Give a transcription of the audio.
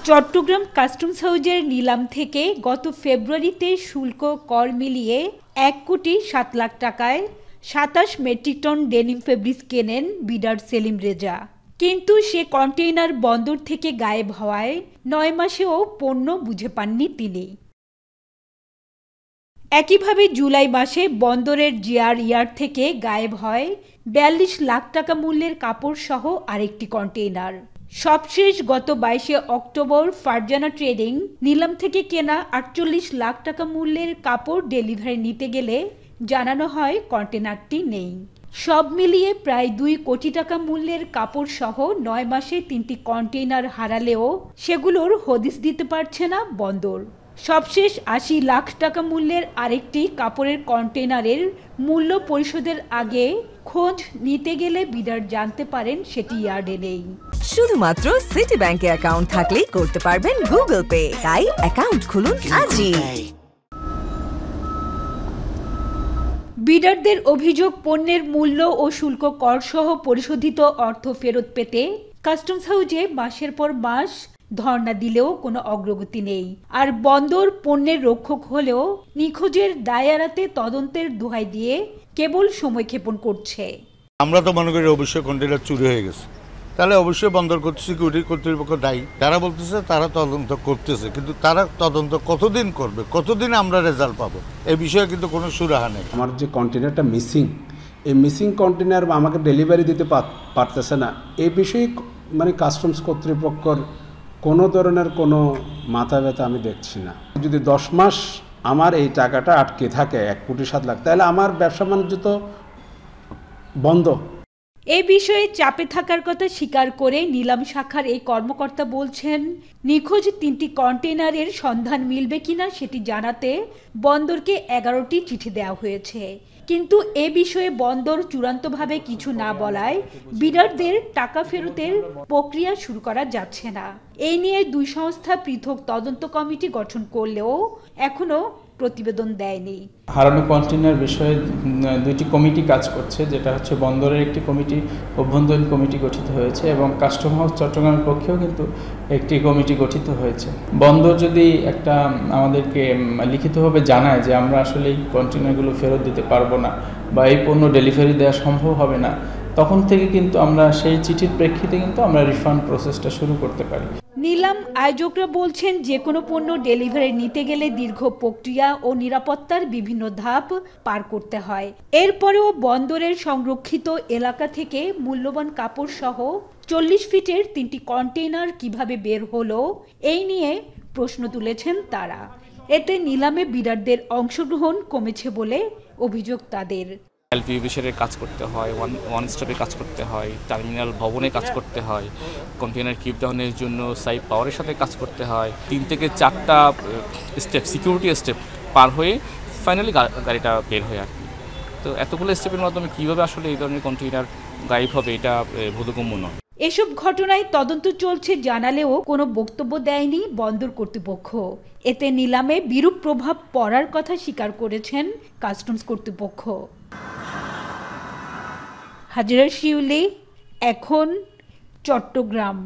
Chittagong customs হাউজের নিলাম থেকে গত ফেব্রুয়ারিতে শুল্ক কর মিলিয়ে ১,৭,০০,০০০ টাকায় ২৭ মেট্রিক টন ডেনিম ফেব্রিক্স কেনেন বিডার সেলিম রেজা। কিন্তু সে কন্টেইনার বন্দর থেকে গায়েব হওয়ায় ৯ মাসেও পণ্য বুঝে পাননি তিনি। একইভাবে জুলাই মাসে বন্দরের জিআর ইয়ার্ড থেকে গায়েব হয় ৪২ লাখ টাকা মূল্যের কাপড় সহ আরেকটি কন্টেইনার। সবশেষ গত ২২ অক্টোবর ফারজানা ট্রেডিং নিলাম থেকে কেনা ৪৮ লাখ টাকা মূল্যের কাপড় ডেলিভারি নিতে গেলে জানানো হয় কন্টেইনারটি নেই। সব মিলিয়ে প্রায় ২ কোটি টাকা মূল্যের কাপড় সহ ৯ মাসে ৩টি কন্টেইনার হারালেও সেগুলোর হদিস দিতে পারছে না বন্দর। সবশেষ ৮০ লাখ টাকা মূল্যের আরেকটি কাপড়ের কন্টেইনারের মূল্য পরিশোধের আগে খোঁজ নিতে গেলে বিডার জানতে পারেন সেটি ইয়ার্ডে নেই। শুধুমাত্র সিটি ব্যাংকে অ্যাকাউন্ট থাকলেই করতে পারবেন গুগল পে। তাই অ্যাকাউন্ট খুলুন আজই। বিডারদের অভিযোগ, পণ্যের মূল্য ও শুল্ক কর সহ পরিশোধিত অর্থ ফেরত পেতে কাস্টমস হাউজে মাসের পর মাস ধর্ণা দিলেও কোনো অগ্রগতি নেই। আর বন্দর পণ্যের রক্ষক হলেও নিখোঁজের দায় এড়াতে তদন্তের দোহাই দিয়ে কেবল সময়ক্ষেপণ করছে। আমরা তো মনে করি অবশ্যই কন্টেইনার চুরি হয়ে গেছে, তাহলে অবশ্যই বন্দর সিকিউরিটি কর্তৃপক্ষ দায়ী। তারা বলতেছে তারা তদন্ত করতেছে, কিন্তু তারা তদন্ত কতদিন করবে, কতদিন আমরা রেজাল্ট পাবো, এই বিষয়ে কিন্তু কোনো সুরাহা নেই। আমার যে কন্টেইনারটা মিসিং, এই মিসিং কন্টেইনার আমাকে ডেলিভারি দিতে পারতেছে না, এই বিষয়ে মানে কাস্টমস কর্তৃপক্ষর কোনো ধরনের কোনো মাথা ব্যথা আমি দেখছি না। যদি ১০ মাস আমার এই টাকাটা আটকে থাকে ১,৭,০০,০০০, তাহলে আমার ব্যবসা বাণিজ্য তো বন্ধ। এ বিষয়ে চাপে থাকার কথা স্বীকার করে নিলাম শাখার এই কর্মকর্তা বলছেন, নিখোঁজ ৩টি কন্টেইনারের সন্ধান মিলবে কিনা সেটি জানাতে বন্দরকে ১১টি চিঠি দেওয়া হয়েছে। কিন্তু এ বিষয়ে বন্দর চূড়ান্তভাবে কিছু না বলায় বিডারদের টাকা ফেরতের প্রক্রিয়া শুরু করা যাচ্ছে না। এই নিয়ে দুই সংস্থা পৃথক তদন্ত কমিটি গঠন করলেও এখনো প্রতিবেদন দেয়নি। হারানো কন্টেইনার বিষয়ে ২টি কমিটি কাজ করছে, যেটা হচ্ছে বন্দরের একটি কমিটি, অভ্যন্তরীণ কমিটি গঠিত হয়েছে এবং কাস্টম হাউস চট্টগ্রামের পক্ষেও কিন্তু একটি কমিটি গঠিত হয়েছে। বন্দর যদি একটা আমাদেরকে লিখিতভাবে জানায় যে আমরা আসলে এই কন্টেইনারগুলো ফেরত দিতে পারবো না বা এই পণ্য ডেলিভারি দেওয়া সম্ভব হবে না, তখন থেকে কিন্তু আমরা সেই চিঠির প্রেক্ষিতে কিন্তু আমরা রিফান্ড প্রসেসটা শুরু করতে পারি। নিলাম আয়োজকরা বলছেন, যে কোনো পণ্য ডেলিভারি নিতে গেলে দীর্ঘ প্রক্রিয়া ও নিরাপত্তার বিভিন্ন ধাপ পার করতে হয়। এরপরেও বন্দরের সংরক্ষিত এলাকা থেকে মূল্যবান কাপড় সহ ৪০ ফিটের ৩টি কন্টেইনার কিভাবে বের হলো, এই নিয়ে প্রশ্ন তুলেছেন তারা। এতে নিলামে বিডারদের অংশগ্রহণ কমেছে বলে অভিযোগ তাদের। এলপিইউ বিষয়ে কাজ করতে হয়, ওয়ান স্টপে কাজ করতে হয়, টার্মিনাল ভবনে কাজ করতে হয়, কন্টেইনার কিপ ডাউনের জন্য সাইড পাওয়ারের সাথে কাজ করতে হয়। ৩ থেকে ৪টা স্টেপ, সিকিউরিটি স্টেপ পার হয়ে ফাইনালি গাড়িটা বের হয় আর কি। তো এতগুলো স্টেপের মাধ্যমে কীভাবে আসলে এই ধরনের কন্টেইনার গায়েব হবে, এটা বোধগম্য নয়। এসব ঘটনায় তদন্ত চলছে জানালেও কোনো বক্তব্য দেয়নি বন্দর কর্তৃপক্ষ। এতে নিলামে বিরূপ প্রভাব পড়ার কথা স্বীকার করেছেন কাস্টমস কর্তৃপক্ষ। হাজরা শিউলি, এখন, চট্টগ্রাম।